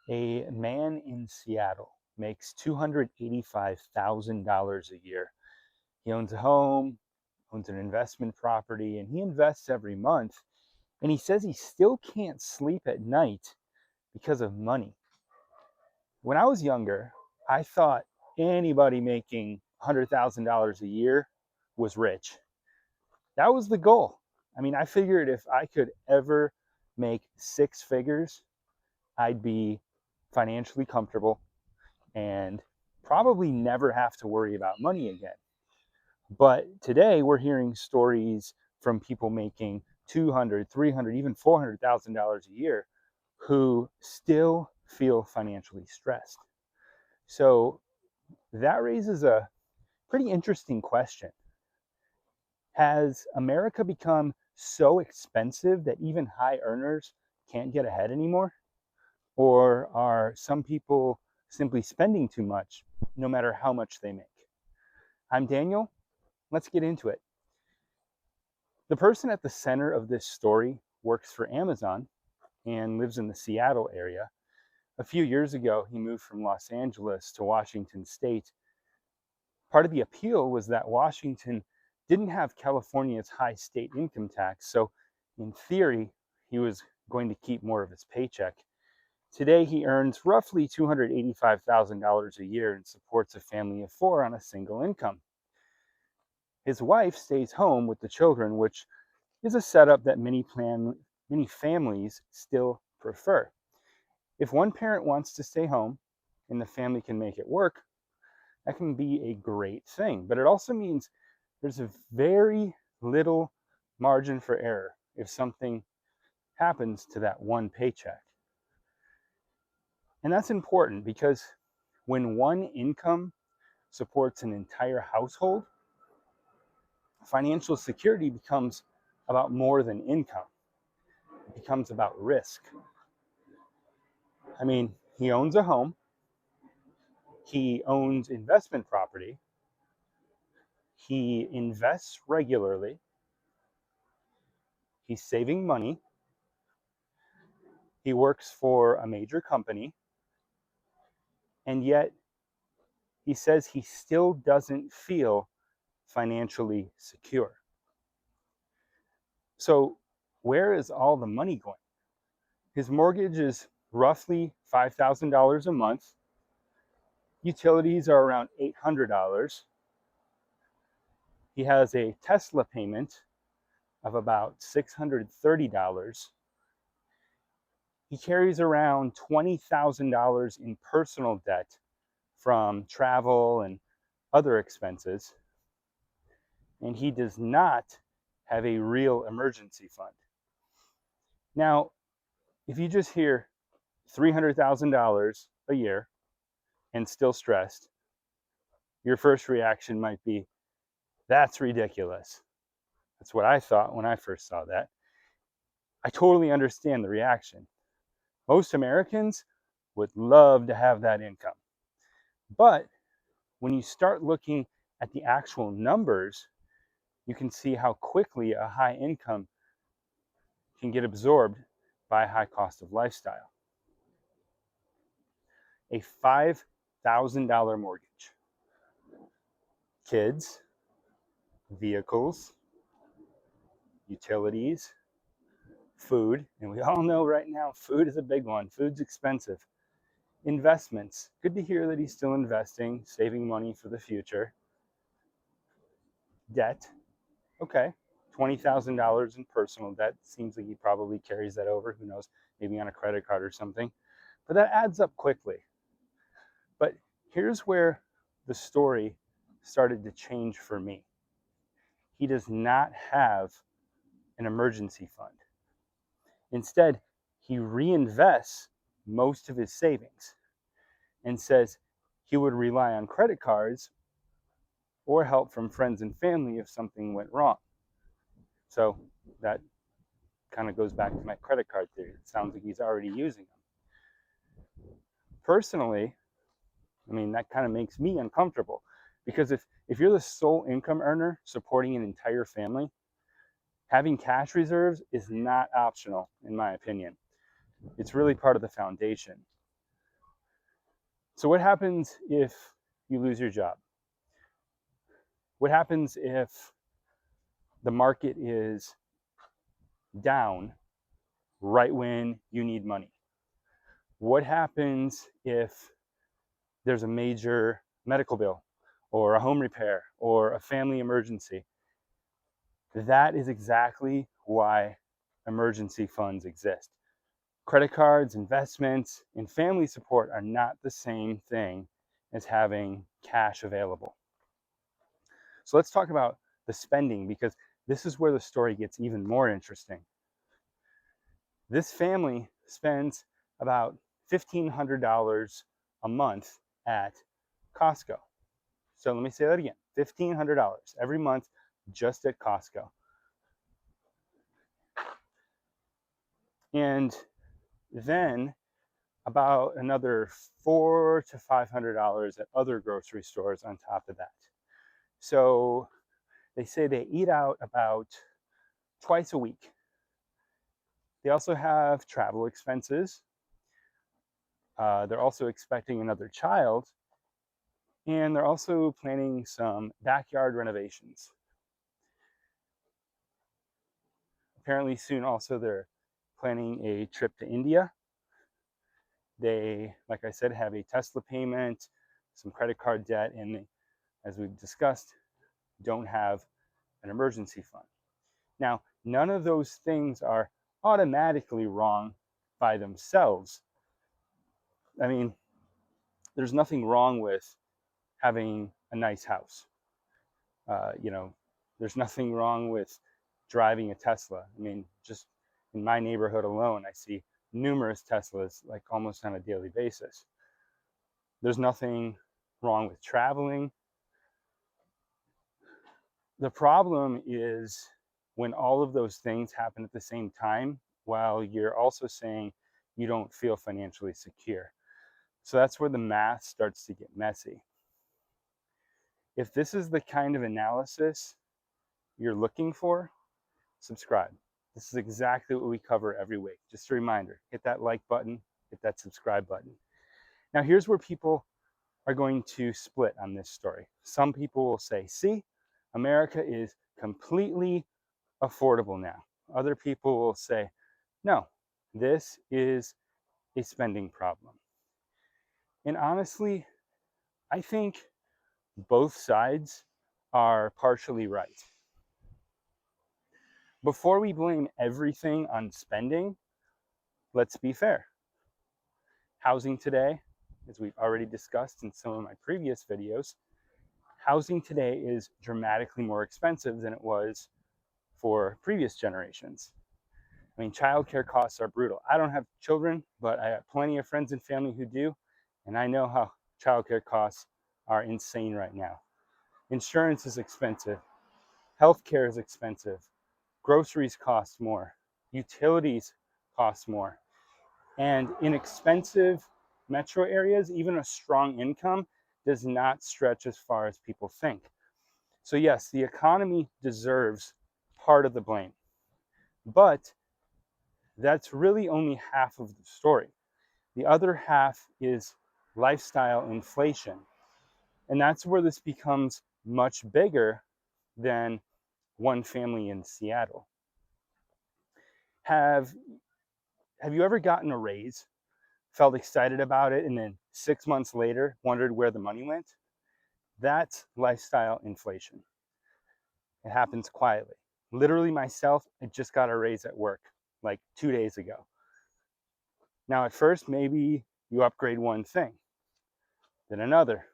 A man in Seattle makes $285,000 a year. He owns a home, owns an investment property, and he invests every month. And he says he still can't sleep at night because of money. When I was younger, I thought anybody making $100,000 a year was rich. That was the goal. I mean, I figured if I could ever make six figures, I'd be financially comfortable and probably never have to worry about money again. But today we're hearing stories from people making 200, 300, even $400,000 a year who still feel financially stressed. So that raises a pretty interesting question. Has America become so expensive that even high earners can't get ahead anymore? Or are some people simply spending too much no matter how much they make? I'm Daniel. Let's get into it. The person at the center of this story works for Amazon and lives in the Seattle area. A few years ago, he moved from Los Angeles to Washington State. Part of the appeal was that Washington didn't have California's high state income tax, so in theory, he was going to keep more of his paycheck. Today, he earns roughly $285,000 a year and supports a family of four on a single income. His wife stays home with the children, which is a setup that many families still prefer. If one parent wants to stay home and the family can make it work, that can be a great thing. But it also means there's a very little margin for error if something happens to that one paycheck. And that's important because when one income supports an entire household, financial security becomes about more than income. It becomes about risk. I mean, he owns a home, he owns investment property, he invests regularly, he's saving money, he works for a major company, and yet he says he still doesn't feel financially secure. So, where is all the money going? His mortgage is roughly $5,000 a month. Utilities are around $800. He has a Tesla payment of about $630. He carries around $20,000 in personal debt from travel and other expenses. And he does not have a real emergency fund. Now, if you just hear $300,000 a year and still stressed, your first reaction might be, that's ridiculous. That's what I thought when I first saw that. I totally understand the reaction. Most Americans would love to have that income. But when you start looking at the actual numbers, you can see how quickly a high income can get absorbed by a high cost of lifestyle. A $5,000 mortgage, kids, vehicles, utilities, food, and we all know right now food is a big one. Food's expensive. Investments. Good to hear that he's still investing, saving money for the future. Debt. Okay. $20,000 in personal debt. Seems like he probably carries that over. Who knows? Maybe on a credit card or something. But that adds up quickly. But here's where the story started to change for me. He does not have an emergency fund. Instead, he reinvests most of his savings and says he would rely on credit cards or help from friends and family if something went wrong. So that kind of goes back to my credit card theory. It sounds like he's already using them. Personally, I mean, that kind of makes me uncomfortable because if you're the sole income earner supporting an entire family, having cash reserves is not optional, in my opinion. It's really part of the foundation. So what happens if you lose your job? What happens if the market is down right when you need money? What happens if there's a major medical bill or a home repair or a family emergency? That is exactly why emergency funds exist. Credit cards, investments, and family support are not the same thing as having cash available. So let's talk about the spending, because this is where the story gets even more interesting. This family spends about $1,500 a month at Costco. So let me say that again, $1,500 every month just at Costco. And then about another $400 to $500 at other grocery stores on top of that. So they say they eat out about twice a week. They also have travel expenses. They're also expecting another child, and they're also planning some backyard renovations. Apparently soon also they're planning a trip to India. They, like I said, have a Tesla payment, some credit card debt, and they, as we've discussed, don't have an emergency fund. Now, none of those things are automatically wrong by themselves. I mean, there's nothing wrong with having a nice house. You know, there's nothing wrong with driving a Tesla. I mean, just in my neighborhood alone, I see numerous Teslas like almost on a daily basis. There's nothing wrong with traveling. The problem is when all of those things happen at the same time, while you're also saying you don't feel financially secure. So that's where the math starts to get messy. If this is the kind of analysis you're looking for, subscribe. This is exactly what we cover every week. Just a reminder, hit that like button, hit that subscribe button. Now, here's where people are going to split on this story. Some people will say, see, America is completely affordable now. Other people will say, no, this is a spending problem. And honestly, I think both sides are partially right. Before we blame everything on spending, let's be fair. Housing today, as we've already discussed in some of my previous videos, housing today is dramatically more expensive than it was for previous generations. I mean, childcare costs are brutal. I don't have children, but I have plenty of friends and family who do, and I know how childcare costs are insane right now. Insurance is expensive. Healthcare is expensive. Groceries cost more. Utilities cost more. And in expensive metro areas, even a strong income does not stretch as far as people think. So yes, the economy deserves part of the blame, but that's really only half of the story. The other half is lifestyle inflation. And that's where this becomes much bigger than one family in Seattle. Have you ever gotten a raise, felt excited about it, and then 6 months later wondered where the money went? That's lifestyle inflation. It happens quietly. Literally myself, I just got a raise at work like 2 days ago. Now at first, maybe you upgrade one thing, then another,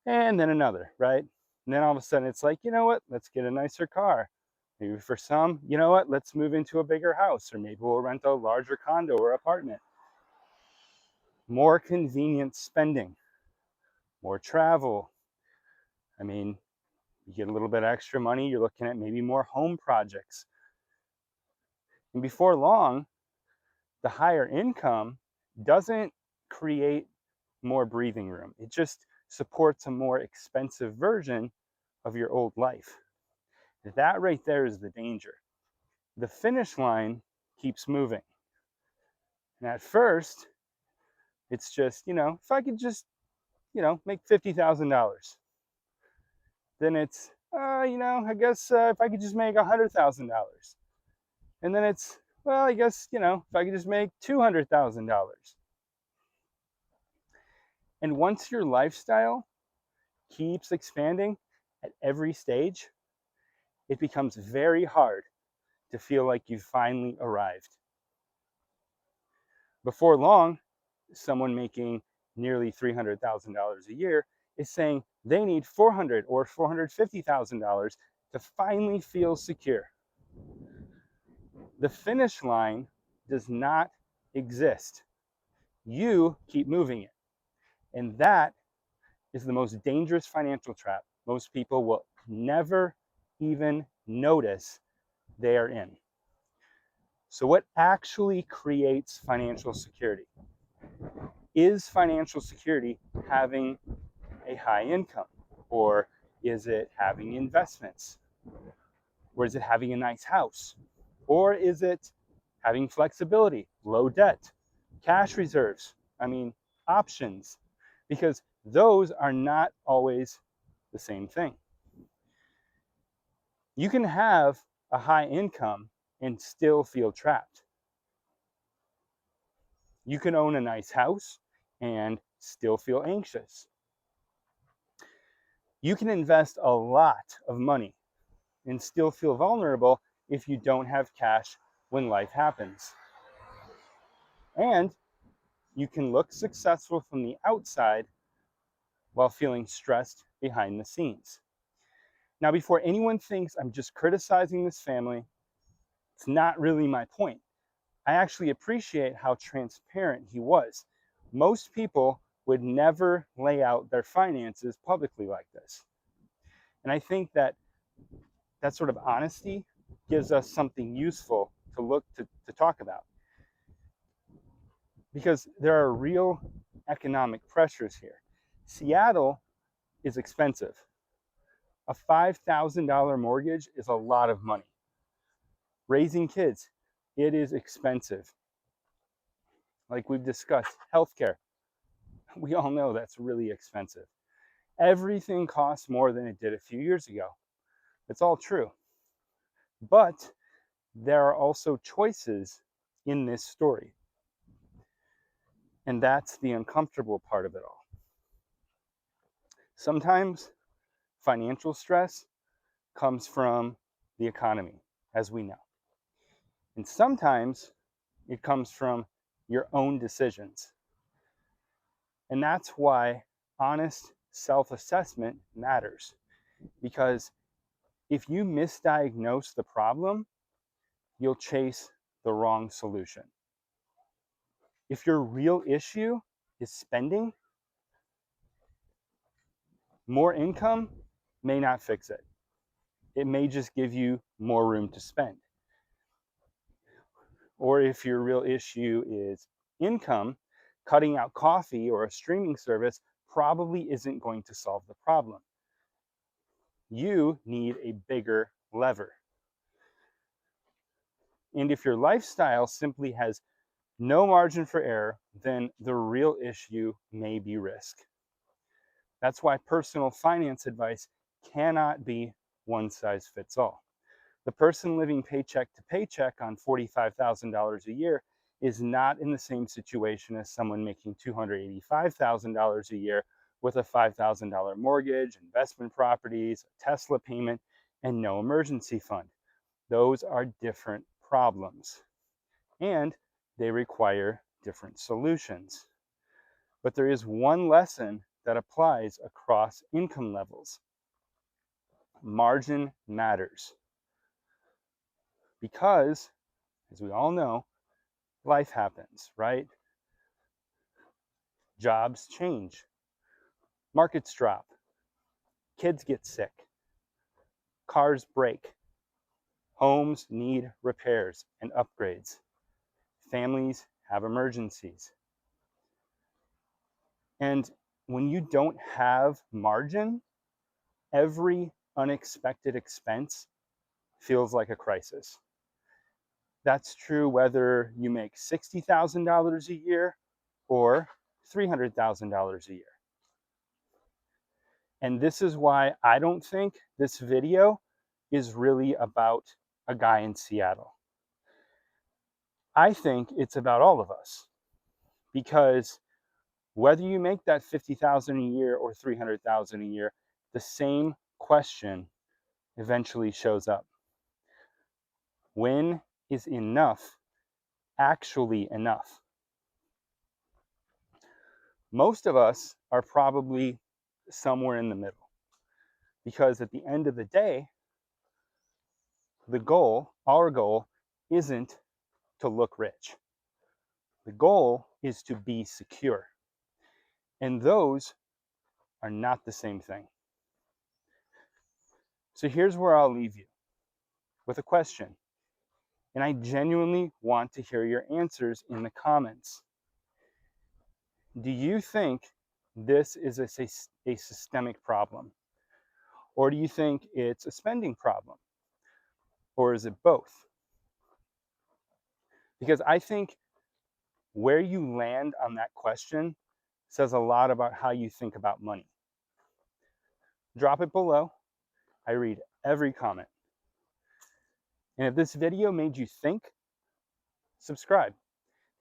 and then another, right? And then all of a sudden it's like, you know what, let's get a nicer car. Maybe for some, you know what, let's move into a bigger house, or maybe we'll rent a larger condo or apartment. More convenient spending, more travel. I mean, you get a little bit extra money, you're looking at maybe more home projects. And before long, the higher income doesn't create more breathing room. It just supports a more expensive version of your old life. That right there is the danger. The finish line keeps moving. And at first, It's just, if I could just, make $50,000, then it's, I guess if I could just make $100,000. And then it's, well, I guess, if I could just make $200,000. And once your lifestyle keeps expanding at every stage, it becomes very hard to feel like you've finally arrived. Before long, someone making nearly $300,000 a year is saying they need $400,000 or $450,000 to finally feel secure. The finish line does not exist. You keep moving it. And that is the most dangerous financial trap most people will never even notice they are in. So, what actually creates financial security? Is financial security having a high income? Or is it having investments? Or is it having a nice house? Or is it having flexibility, low debt, cash reserves? Options. Because those are not always the same thing. You can have a high income and still feel trapped. You can own a nice house and still feel anxious. You can invest a lot of money and still feel vulnerable if you don't have cash when life happens. And you can look successful from the outside while feeling stressed behind the scenes. Now, before anyone thinks I'm just criticizing this family, it's not really my point. I actually appreciate how transparent he was. Most people would never lay out their finances publicly like this. And I think that sort of honesty gives us something useful to look to talk about. Because there are real economic pressures here. Seattle is expensive. A $5,000 mortgage is a lot of money. Raising kids, it is expensive. Like we've discussed, healthcare, we all know that's really expensive. Everything costs more than it did a few years ago. It's all true. But there are also choices in this story. And that's the uncomfortable part of it all. Sometimes financial stress comes from the economy, as we know. And sometimes it comes from your own decisions. And that's why honest self-assessment matters. Because if you misdiagnose the problem, you'll chase the wrong solution. If your real issue is spending, more income may not fix it. It may just give you more room to spend. Or if your real issue is income, cutting out coffee or a streaming service probably isn't going to solve the problem. You need a bigger lever. And if your lifestyle simply has no margin for error, then the real issue may be risk. That's why personal finance advice cannot be one size fits all. The person living paycheck to paycheck on $45,000 a year is not in the same situation as someone making $285,000 a year with a $5,000 mortgage, investment properties, a Tesla payment, and no emergency fund. Those are different problems, and they require different solutions. But there is one lesson that applies across income levels. Margin matters. Because, as we all know, life happens, right? Jobs change, markets drop, kids get sick, cars break, homes need repairs and upgrades, families have emergencies. And when you don't have margin, every unexpected expense feels like a crisis. That's true whether you make $60,000 a year or $300,000 a year. And this is why I don't think this video is really about a guy in Seattle. I think it's about all of us, because whether you make that 50,000 a year or 300,000 a year, the same question eventually shows up. When is enough actually enough? Most of us are probably somewhere in the middle, because at the end of the day, our goal isn't to look rich. The goal is to be secure. And those are not the same thing. So here's where I'll leave you with a question. And I genuinely want to hear your answers in the comments. Do you think this is a systemic problem? Or do you think it's a spending problem? Or is it both? Because I think where you land on that question says a lot about how you think about money. Drop it below. I read every comment. And if this video made you think, subscribe,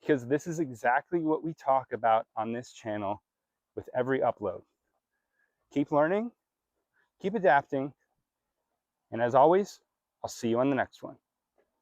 because this is exactly what we talk about on this channel with every upload. Keep learning, keep adapting, and as always, I'll see you on the next one.